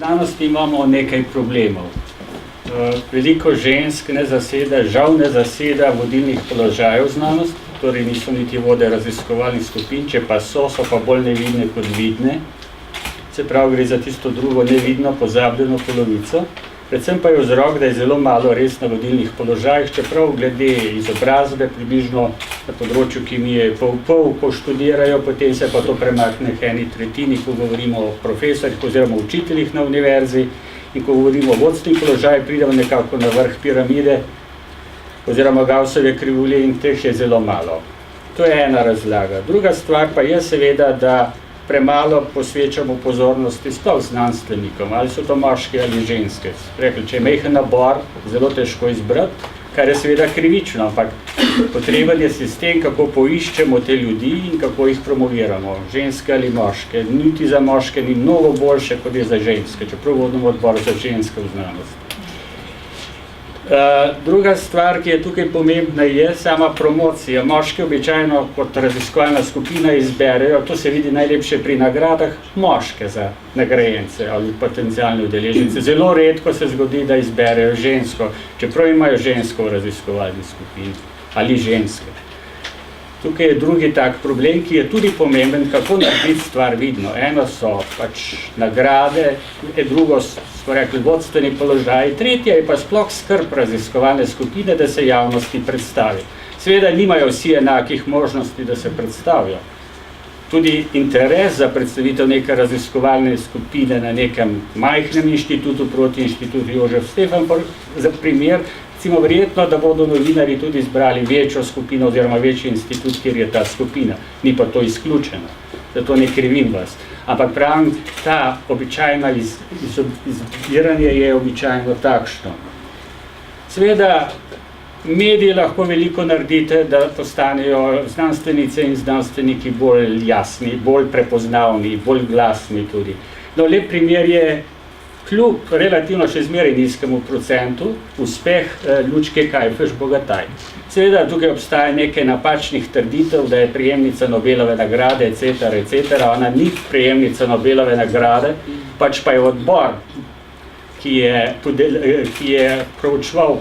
znanosti imamo nekaj problemov. Veliko žensk ne zaseda, žal ne zaseda vodilnih položajev v znanosti, torej niso niti vode raziskovalnih skupin, če pa so pa bolj nevidne kot vidne. Se pravi, gre za tisto drugo nevidno, pozabljeno polovico. Predvsem pa je vzrok, da je zelo malo res na vodilnih položajih, čeprav glede izobrazbe približno na področju kemije pol poštudirajo, potem se pa to premakne k eni tretjini, ko govorimo o profesorjih oziroma učiteljih na univerzi, in ko govorimo o vodstvenih položajih, pridemo nekako na vrh piramide oziroma Gaussove krivulje in teh je zelo malo. To je ena razlaga. Druga stvar pa je seveda, da premalo posvečamo pozornosti sploh znanstvenikom, ali so to moški ali ženske. Rekli, če je majhen nabor, zelo težko izbrati, kar je seveda krivično, ampak potreben je sistem, kako poiščemo te ljudi in kako jih promoviramo, ženske ali moške. Niti za moške ni mnogo boljše, kot je za ženske, čeprav vodimo odbor za ženske v znanosti. Druga stvar, ki je tukaj pomembna, je sama promocija. Moški običajno kot raziskovalna skupina izberejo, to se vidi najlepše pri nagradah, moške za nagrajence ali potencialne udeležence. Zelo redko se zgodi, da izberejo žensko, čeprav imajo žensko v raziskovalni skupini ali ženske. Tukaj je drugi tak problem, ki je tudi pomemben, kako narediti stvar vidno. Eno so pač nagrade, drugo smo rekli vodstveni položaj, tretja je pa sploh skrb raziskovalne skupine, da se javnosti predstavi. Seveda nimajo vsi enakih možnosti, da se predstavijo. Tudi interes za predstavitev neke raziskovalne skupine na nekem majhnem inštitutu proti inštitutu Jožef Stefan, za primer, recimo verjetno, da bodo novinari tudi izbrali večjo skupino oziroma večji institut, kjer je ta skupina. Ni pa to izključeno, zato ne krivim vas. Ampak pravim, ta običajna izbiranje je običajno takšno. Seveda, mediji lahko veliko naredite, da postanejo znanstvenice in znanstveniki bolj jasni, bolj prepoznavni, bolj glasni tudi. No, lep primer je kljub relativno še zmeraj nizkemu procentu uspeh Lučke Kajfež-Bogataj. Seveda tukaj obstaja nekaj napačnih trditev, da je prejemnica Nobelove nagrade, etc. Ona ni prejemnica Nobelove nagrade, pač pa je odbor, ki je proučeval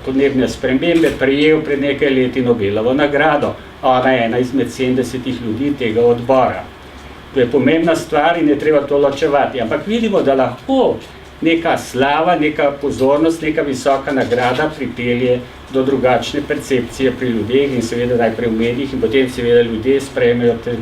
podnebne spremembe, prejel pred nekaj leti Nobelovo nagrado. Ona je ena izmed 70 ljudi tega odbora. To je pomembna stvar in je treba to ločevati. Ampak vidimo, da lahko neka slava, neka pozornost, neka visoka nagrada pripelje do drugačne percepcije pri ljudeh in seveda najprej v medijih in potem seveda ljudje sprejmejo te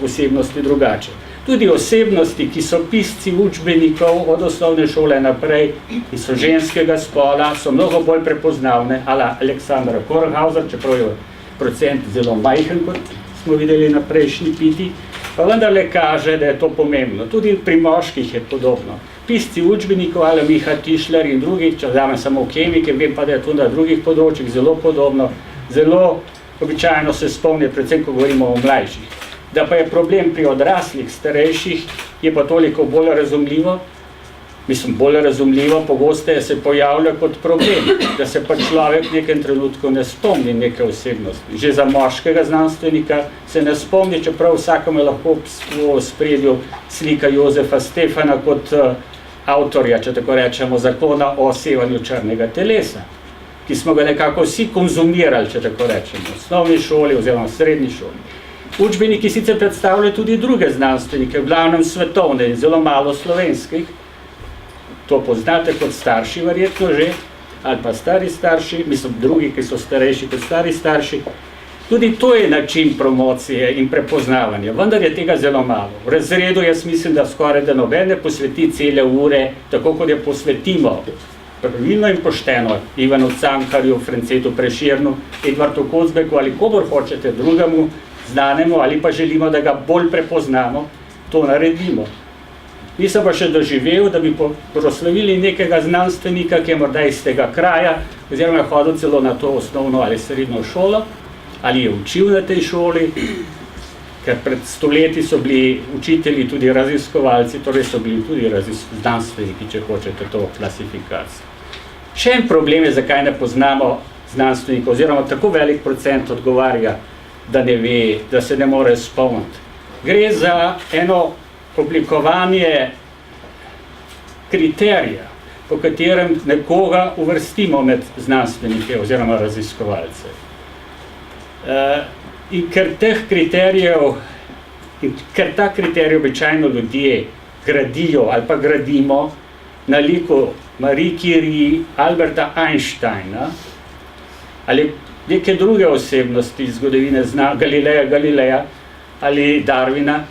osebnosti drugače. Tudi osebnosti, ki so pisci učbenikov od osnovne šole naprej, ki so ženskega spola, so mnogo bolj prepoznavne, ala Aleksandra Kornhauser, čeprav je procent zelo majhen, kot smo videli na prejšnji piti, pa vendarle kaže, da je to pomembno. Tudi pri moških je podobno. Pisci učbenikov, ali Miha Tišler in drugih, če vzamem samo kemike, vem pa, da je to na drugih področjih zelo podobno, zelo običajno se spomni, predvsem, ko govorimo o mlajših. Da pa je problem pri odraslih, starejših, je pa toliko bolj razumljivo, pogosteje se pojavlja kot problem, da se pa človek v nekem trenutku ne spomni neke osebnosti. Že za moškega znanstvenika se ne spomni, čeprav vsakome lahko v spredju slika Jozefa Stefana kot avtorja, če tako rečemo, zakona o sevanju črnega telesa, ki smo ga nekako vsi konzumirali, če tako rečemo, v osnovni šoli oziroma v srednji šoli. Učbeniki sicer predstavljajo tudi druge znanstvenike, v glavnem svetovne in zelo malo slovenskih. To poznate kot starši verjetno že, ali pa stari starši, mislim drugi, ki so starejši kot stari starši. Tudi to je način promocije in prepoznavanja, vendar je tega zelo malo. V razredu jaz mislim, da skoraj da nobene posveti cele ure, tako kot je posvetimo pravilno in pošteno Ivanu Cankarju, Francetu Prešernu, Edvardu Kocbeku ali komur hočete drugemu, znanemu ali pa želimo, da ga bolj prepoznamo, to naredimo. Nisem pa še doživel, da bi proslavili nekega znanstvenika, ki je morda iz tega kraja, oziroma je hodil celo na to osnovno ali srednjo šolo, ali je učil na tej šoli, ker pred stoletji so bili učitelji tudi raziskovalci, torej so bili tudi znanstveniki, če hočete to klasifikacijo. Še en problem je, zakaj ne poznamo znanstvenika, oziroma tako velik procent odgovarja, da ne ve, da se ne more spomniti. Gre za eno oblikovanje kriterija, po katerem nekoga uvrstimo med znanstvenike oziroma raziskovalce. In ker teh kriterijev, ker ta kriterij običajno ljudje gradijo ali pa gradimo na liku Marie Curie, Alberta Einsteina ali neke druge osebnosti iz zgodovine Galileja ali Darwina,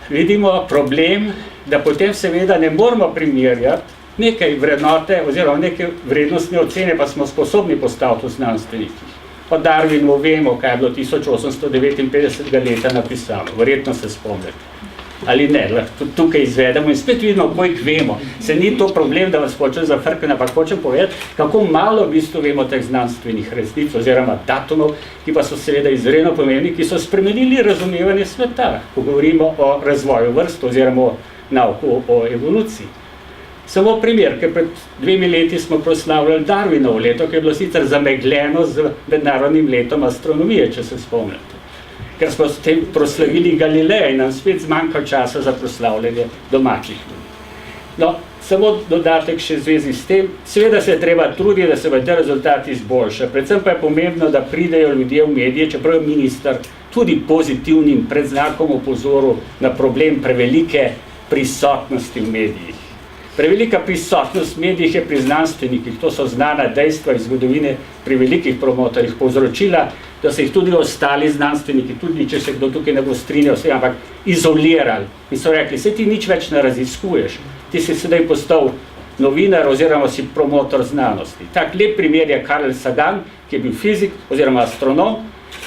vidimo problem, da potem seveda ne moramo primerjati nekaj vrednote oziroma neke vrednostne ocene, pa smo sposobni postaviti v znanstvenikih. O Darwinu vemo, kaj je bilo 1859 leta napisano, verjetno se spomnite. Ali ne, lahko tukaj izvedemo in spet vidimo, koliko vemo. Se ni to problem, da vas hočem zafrkati, ampak hočem povedati, kako malo v bistvu vemo teh znanstvenih resnic oziroma datumov, ki pa so seveda izredno pomembni, ki so spremenili razumevanje sveta, ko govorimo o razvoju vrst oziroma o nauku o evoluciji. Samo primer, ker pred 2 leti smo proslavljali Darwinovo leto, ki je bilo sicer zamegljeno z mednarodnim letom astronomije, če se spomnite. Ker smo s tem proslavili Galileja in nam spet zmanjkalo časa za proslavljanje domačih. No, samo dodatek še v zvezi s tem. Seveda se je treba truditi, da se v te rezultati izboljša. Predvsem pa je pomembno, da pridejo ljudje v medije, čeprav je minister tudi pozitivnim predznakom opozoril na problem prevelike prisotnosti v medijih. Prevelika prisotnost v medijih je pri znanstvenikih, to so znana dejstva iz zgodovine pri velikih promotorjih, povzročila, da se jih tudi ostali znanstveniki, tudi če se kdo tukaj ne bo strinjal, ampak izolirali. In so rekli, saj ti nič več ne raziskuješ, ti si sedaj postal novinar oziroma si promotor znanosti. Tak lep primer je Carl Sagan, ki je bil fizik oziroma astronom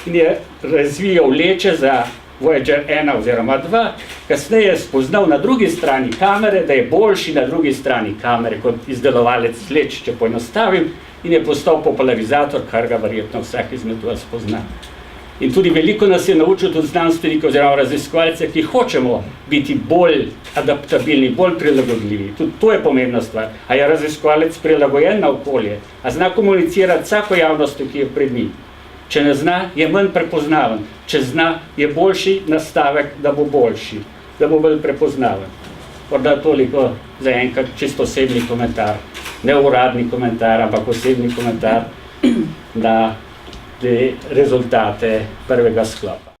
in je razvijal leče za Voyager 1 oziroma 2, kasneje je spoznal na drugi strani kamere, da je boljši na drugi strani kamere kot izdelovalec leč, če poenostavim, in je postal popularizator, kar ga verjetno vsak izmed vas pozna. In tudi veliko nas je naučil tudi znanstvenike oziroma raziskovalce, ki hočemo biti bolj adaptabilni, bolj prilagodljivi. Tudi to je pomembna stvar. A je raziskovalec prilagojen na okolje? A zna komunicirati vsako javnost, ki je pred njim? Če ne zna, je manj prepoznaven. Če zna, je boljši nastavek, da bo boljši, da bo bolj prepoznaven. Morda toliko za enkrat čisto osebni komentar. Ne uradni komentar, ampak osebni komentar na te rezultate prvega sklopa.